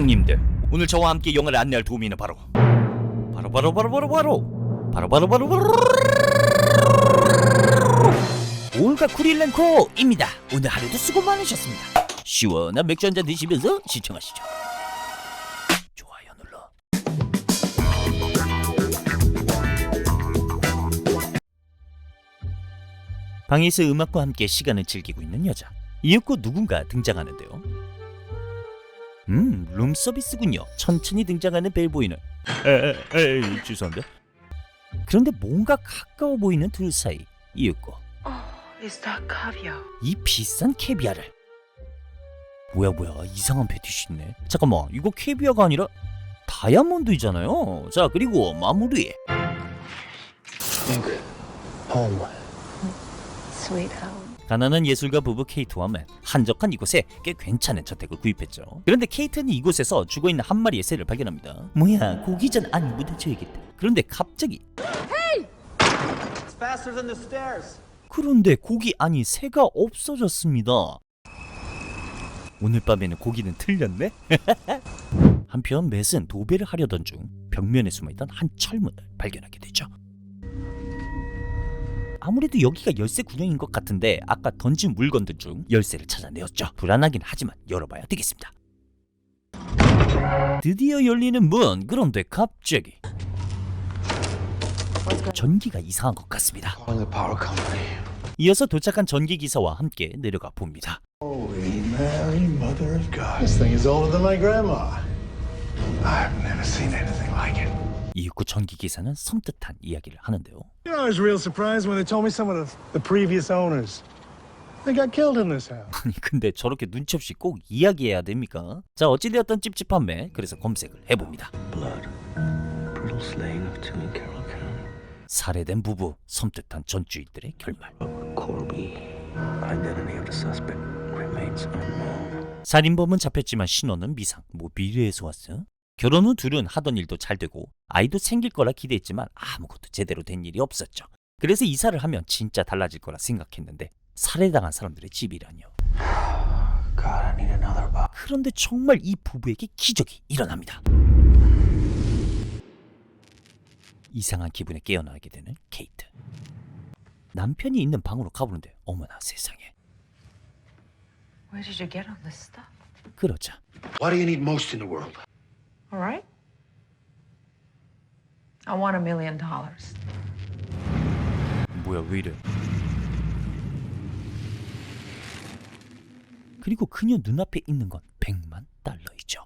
형님들, 오늘 저와 함께 영화를 안내할 도우미는 바로 올가 쿠릴렌코입니다. 오늘 하루도 수고 많으셨습니다. 시원한 맥주 한잔 드시면서 시청하시죠. 좋아요 눌러. 방에서 음악과 함께 시간을 즐기고 있는 여자. 이윽고 누군가 등장하는데요. 룸서비스군요. 천천히 등장하는 벨보이는 에이 죄송합니다. 그런데 뭔가 가까워 보이는 둘 사이. 이윽고 이 비싼 캐비아를. 뭐야 이상한 패티시네. 잠깐만, 이거 캐비아가 아니라 다이아몬드이잖아요. 자, 그리고 마무리. 가난한 예술가 부부 케이트와 맨, 한적한 이곳에 꽤 괜찮은 저택을 구입했죠. 그런데 케이트는 이곳에서 죽어있는 한 마리의 새를 발견합니다. 뭐야, 고기전 안에 묻어줘야겠다. 그런데 갑자기 그런데 고기 안이 새가 없어졌습니다. 오늘 밤에는 고기는 틀렸네? 한편 맷은 도배를 하려던 중 벽면에 숨어있던 한 철문을 발견하게 되죠. 아무래도 여기가 열쇠 구멍인 것 같은데 아까 던진 물건들 중 열쇠를 찾아내었죠. 불안하긴 하지만 열어봐야 되겠습니다. 드디어 열리는 문. 그런데 갑자기 전기가 이상한 것 같습니다. 이어서 도착한 전기 기사와 함께 내려가 봅니다. Holy Mary, Mother of God. This thing is older than my grandma. I've never seen anything like it. 이윽고 전기 기사는 섬뜩한 이야기를 하는데요. You know, I was real surprised when they told me some of the previous owners. They got killed in this house. 아니 근데 저렇게 눈치 없이 꼭 이야기해야 됩니까? 자, 어찌되었던 찝찝한 매. 그래서 검색을 해봅니다. Blood. Brutal slaying of two in Carroll County. 살해된 부부, 섬뜩한 전주인들의 결말. Corby. Identity of the suspect remains unknown. 살인범은 잡혔지만 신원은 미상. 뭐 미래에서 왔어? 결혼 후 둘은 하던 일도 잘 되고 아이도 생길 거라 기대했지만 아무것도 제대로 된 일이 없었죠. 그래서 이사를 하면 진짜 달라질 거라 생각했는데 살해당한 사람들의 집이라뇨. God, I need another box. 그런데 정말 이 부부에게 기적이 일어납니다. 이상한 기분에 깨어나게 되는 케이트. 남편이 있는 방으로 가보는데 어머나 세상에. Where did you get all this stuff? 그러자 What do you need most in the world? All right. I want $1 million. 뭐야 왜 이래. 그리고 그녀 눈앞에 있는 건 $100만 달러이죠.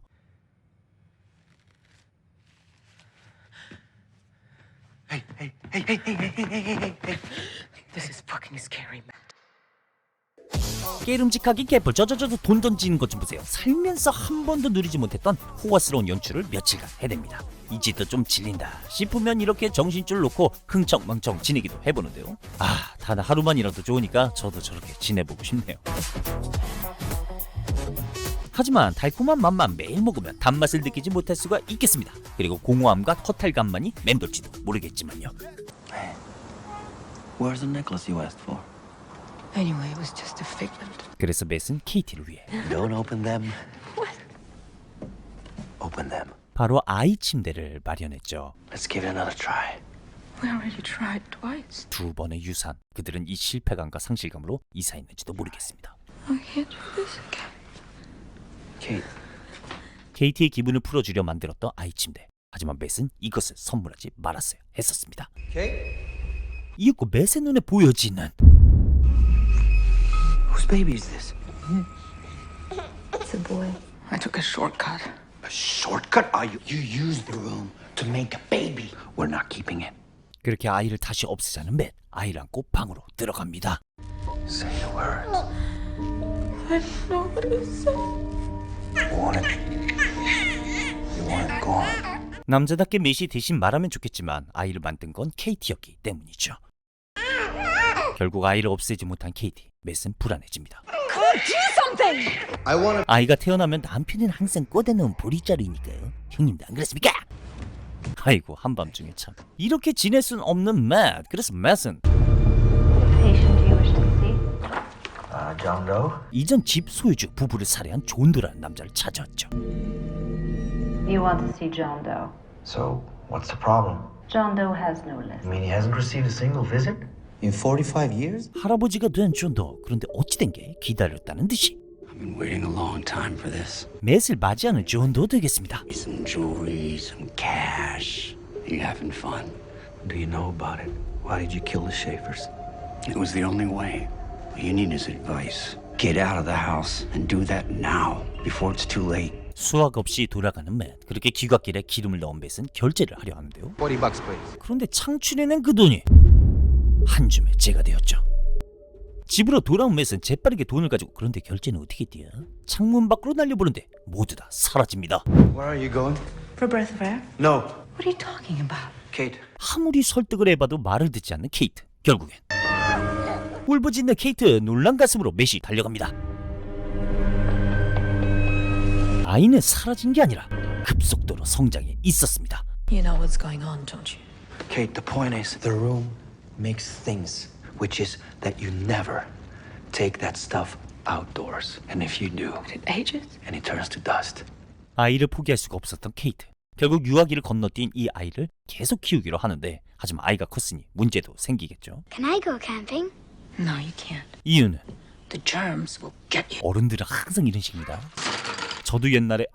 This is fucking scary, man. 깨름직하게 개뿔 저저저 돈 던지는 것 좀 보세요. 살면서 한 번도 누리지 못했던 호화스러운 연출을 며칠간 해냅니다. 이제도 좀 질린다 싶으면 이렇게 정신줄 놓고 흥청망청 지내기도 해보는데요. 아, 단 하루만이라도 좋으니까 저도 저렇게 지내보고 싶네요. 하지만 달콤한 맛만 매일 먹으면 단맛을 느끼지 못할 수가 있겠습니다. 그리고 공허함과 허탈감만이 맴돌지도 모르겠지만요. Where's the necklace you asked for? Anyway, it was just a figment. 그래서 맷은 케이티를 위해 Don't open them. Open them. 바로 아이 침대를 마련했죠. Let's give it another try. We already tried twice. 2번의 유산. 그들은 이 실패감과 상실감으로 이사했는지도 모르겠습니다. I can't do this again. Kate. 케이티의 기분을 풀어주려 만들었던 아이 침대. 하지만 맷은 이것을 선물하지 말았어야 했었습니다. 이윽고 맷의 눈에 보여지는 Whose baby is this? It's a boy. I took a shortcut. A shortcut? You used the room to make a baby. We're not keeping it. 그렇게 아이를 다시 없애자는 맷. 아이를 안고 방으로 들어갑니다. Say the words. I don't know what to say. You want it? You want it gone? 남자답게 맷이 대신 말하면 좋겠지만 아이를 만든 건 케이티였기 때문이죠. 결국 아이를 없애지 못한 케이티. 맷은 불안해집니다. 아이가 태어나면 남편은 항상 꽂아놓은 보리자루이니까요. 형님도 안 그렇습니까? 아이고 한밤중에 참 이렇게 지낼 순 없는 맷. 그래서 맷은 John Doe. 이전 집 소유주 부부를 살해한 존 도라는 남자를 찾아왔죠. You want to see John Doe. So, what's the problem? John Doe has no list. I mean, he hasn't received a single visit? In 45 years? 할아버지가 된 존도. 그런데 어찌된 게 기다렸다는 듯이 I've been waiting a long time for this. 맷을 맞이하는 존도 되겠습니다. Some jewelry, some cash. You having fun? Do you know about it? Why did you kill the Schaefers? It was the only way. You need his advice. Get out of the house and do that now, before it's too late. 수학 없이 돌아가는 맷. 그렇게 귀갓길에 기름을 넣은 맷은 결제를 하려 하는데요. $40, please. 그런데 창출해낸 그 돈이 한 줌의 재가 되었죠. 집으로 돌아온 맷은 재빠르게 돈을 가지고 그런데 결제는 어떻게 뛰어? 창문 밖으로 날려보는데 모두 다 사라집니다. Where are you going? For breath of air? No. What are you talking about? Kate. 아무리 설득을 해봐도 말을 듣지 않는 케이트. 결국엔 울부짖는 케이트 놀란 가슴으로 맷이 달려갑니다. 아이는 사라진 게 아니라 급속도로 성장해 있었습니다. You know what's going on, don't you? Kate, the point is, the room makes things, which is that you never take that stuff outdoors. And if you do, It ages? and it turns to dust. 아이를 포기할 수가 없었던 케이트. 결국 유아기를 건너뛴 이 아이를 계속 키우기로 하는데 하지만 아이가 컸으니 문제도 생기겠죠. Can I go camping? No, you can't. 이유는 The germs will get you. 어른들은 항상 이런 식입니다. 저도 옛날에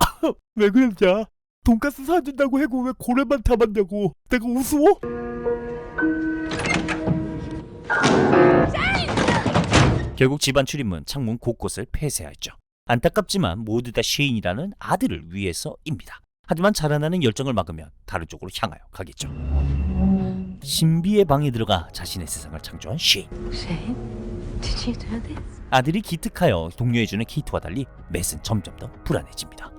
왜 그랬냐? 돈가스 사준다고 해고 왜 고래만 타봤냐고. 내가 우스워? 결국 집안 출입문, 창문 곳곳을 폐쇄하였죠. 안타깝지만 모두 다 쉐인이라는 아들을 위해서입니다. 하지만 자라나는 열정을 막으면 다른 쪽으로 향하여 가겠죠. 신비의 방에 들어가 자신의 세상을 창조한 쉐인. Shane, did you do this? 아들이 기특하여 독려해주는 케이트와 달리 맷은 점점 더 불안해집니다.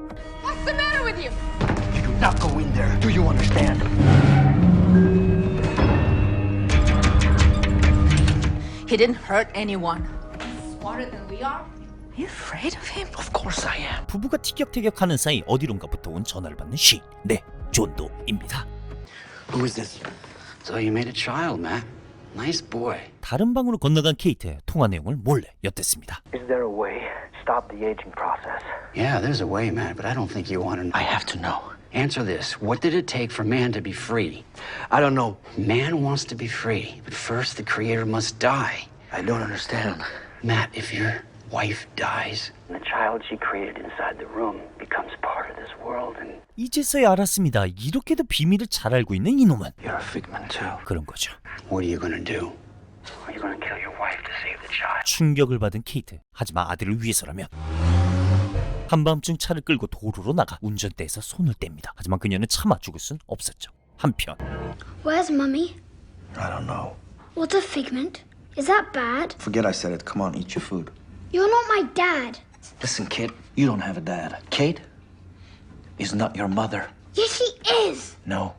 You do not go in there. Do you understand? He didn't hurt anyone. Smarter than we are? Are you afraid of him? Of course I am. 부부가 티격태격하는 사이 어디론가부터 온 전화를 받는 쉐인. 네, 존도입니다. Who is this? So you made a child, Matt. Nice boy. 다른 방으로 건너간 케이트의 통화 내용을 몰래 엿댔습니다. Is there a way to stop the aging process? Yeah, there's a way, Matt, but I don't think you want to. I have to know. Answer this. What did it take for man to be free? I don't know. Man wants to be free, but first the creator must die. I don't understand. Matt, if your wife dies, And the child she created inside the room becomes part of this world, and 이제서야 알았습니다. 이렇게도 비밀을 잘 알고 있는 이놈은 you're a figment too. 그런 거죠. what are you gonna do? Are you gonna kill your wife to save the child? 충격을 받은 케이트. 하지만 아들을 위해서라면 한밤중 차를 끌고 도로로 나가 운전대에서 손을 뗍니다. 하지만 그녀는 차마 죽을 순 없었죠. 한편 Where's Mummy? I don't know. What's a figment? Is that bad? Forget I said it. Come on, eat your food. You're not my dad. Listen, kid, you don't have a dad. Kate is not your mother. Yes, she is. No.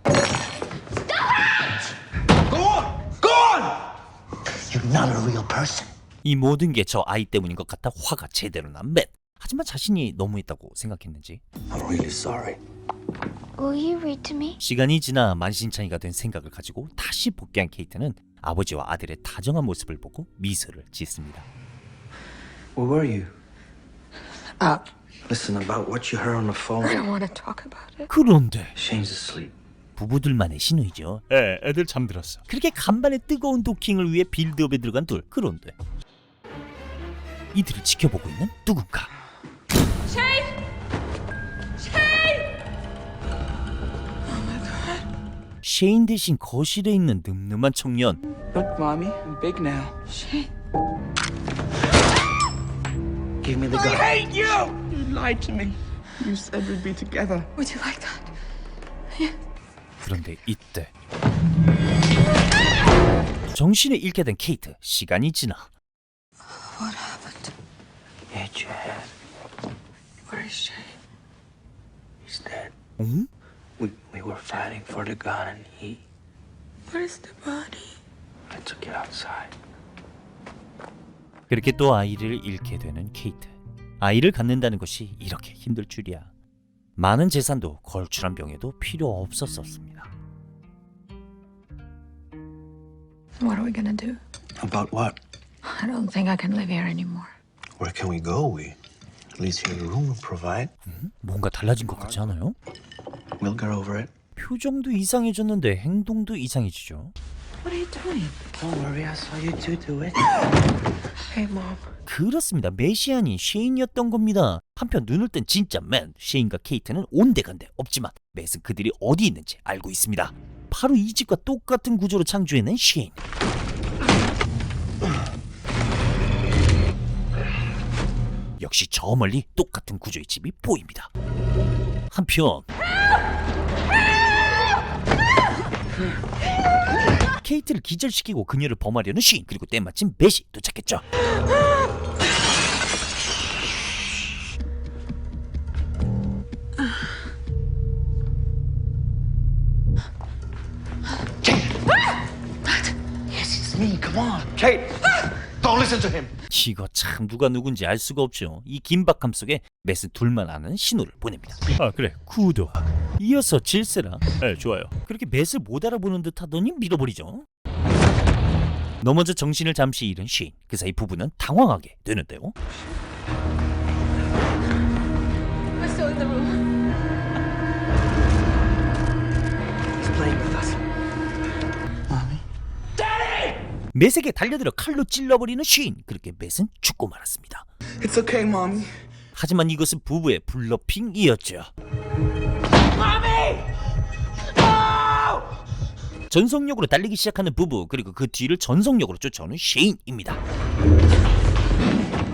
Go on! Go on! You're not a real person. 이 모든 게 저 아이 때문인 것 같아 화가 제대로 난 맷. 하지만 자신이 너무했다고 생각했는지 I'm really sorry. Will you read to me? 시간이 지나 만신창이가 된 생각을 가지고 다시 복귀한 케이트는 아버지와 아들의 다정한 모습을 보고 미소를 짓습니다. Where were you? Listen, about what you heard on the I phone. don't want to talk about it. 그런데 Shane's asleep. 부부들만의 신호이죠. 애들 잠들었어. 그렇게 간만에 뜨거운 도킹을 위해 빌드업에 들어간 둘. 그런데 이들을 지켜보고 있는 누군가. 쉐인 대신 거실에 있는 늠름한 청년. Look, Mommy, I'm big now. Give me the gun. hate you! You lied to me. You said we'd be together. Would you like that? 그런데 이때 정신을 잃게 된 케이트. 시간이 지나 What happened? Hit your head. Where is Shane? He's dead. 응? We were fighting for the gun, and Where is the body? I took it outside. 그렇게 또 아이를 잃게 되는 케이트. 아이를 갖는다는 것이 이렇게 힘들 줄이야. 많은 재산도 걸출한 병에도 필요 없었습니다. What are we gonna do? About what? I don't think I can live here anymore. Where can we go? We at least here in the room will provide. 뭔가 달라진 것 같지 않아요? We'll get over it. 표정도 이상해졌는데 행동도 이상해지죠. What are you doing? Don't worry, I saw you two do it. Hey, Mom. 그렇습니다. 메시안이 셰인이었던 겁니다. 한편 눈을 뜬 진짜 맨, 셰인과 케이트는 온데간데 없지만 맷은 그들이 어디 있는지 알고 있습니다. 바로 이 집과 똑같은 구조로 창조해낸 셰인. 역시 저 멀리 똑같은 구조의 집이 보입니다. 한편 케이트를 기절시키고 그녀를 범하려는 셰인, 그리고 때마침 맷이 도착했죠. Yes, it's me. Come on. Kate, don't listen to him. 이거 참 누가 누군지 알 수가 없죠. 이 긴박함 속에 맷은 둘만 아는 신호를 보냅니다. 아 그래, 구도. 이어서 질세라. 네, 좋아요. 그렇게 맷을 못 알아보는 듯 하더니 밀어버리죠. 넘어져 정신을 잠시 잃은 셰인. 그 사이 부부는 당황하게 되는데요. We're still in the room. He's playing with us. Mommy? 맷에게 달려들어 칼로 찔러버리는 셰인. 그렇게 맷은 죽고 말았습니다. It's okay, Mommy. 하지만 이것은 부부의 블러핑이었죠. 전속력으로 달리기 시작하는 부부, 그리고 그 뒤를 전속력으로 쫓아오는 셰인입니다.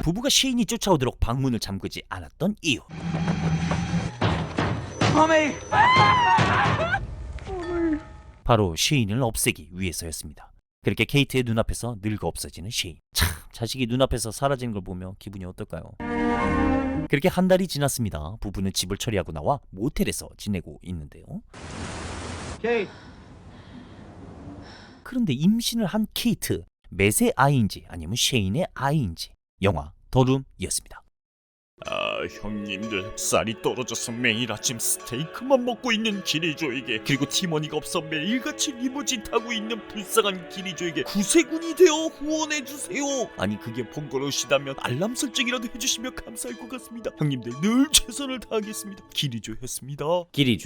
부부가 셰인이 쫓아오도록 방문을 잠그지 않았던 이유, Mommy! 바로 셰인을 없애기 위해서였습니다. 그렇게 케이트의 눈앞에서 늙어 없어지는 셰인. 참, 자식이 눈앞에서 사라지는 걸 보며 기분이 어떨까요? 그렇게 한 달이 지났습니다. 부부는 집을 처리하고 나와 모텔에서 지내고 있는데요. Kate! 그런데 임신을 한 케이트, 맷의 아이인지 아니면 셰인의 아이인지, 영화 더룸이었습니다. 아, 형님들, 쌀이 떨어져서 매일 아침 스테이크만 먹고 있는 기리조에게, 그리고 티머니가 없어 매일같이 리무진 타고 있는 불쌍한 기리조에게 구세군이 되어 후원해주세요. 아니, 그게 번거로우시다면 알람 설정이라도 해주시면 감사할 것 같습니다. 형님들 늘 최선을 다하겠습니다. 기리조였습니다. 기리주,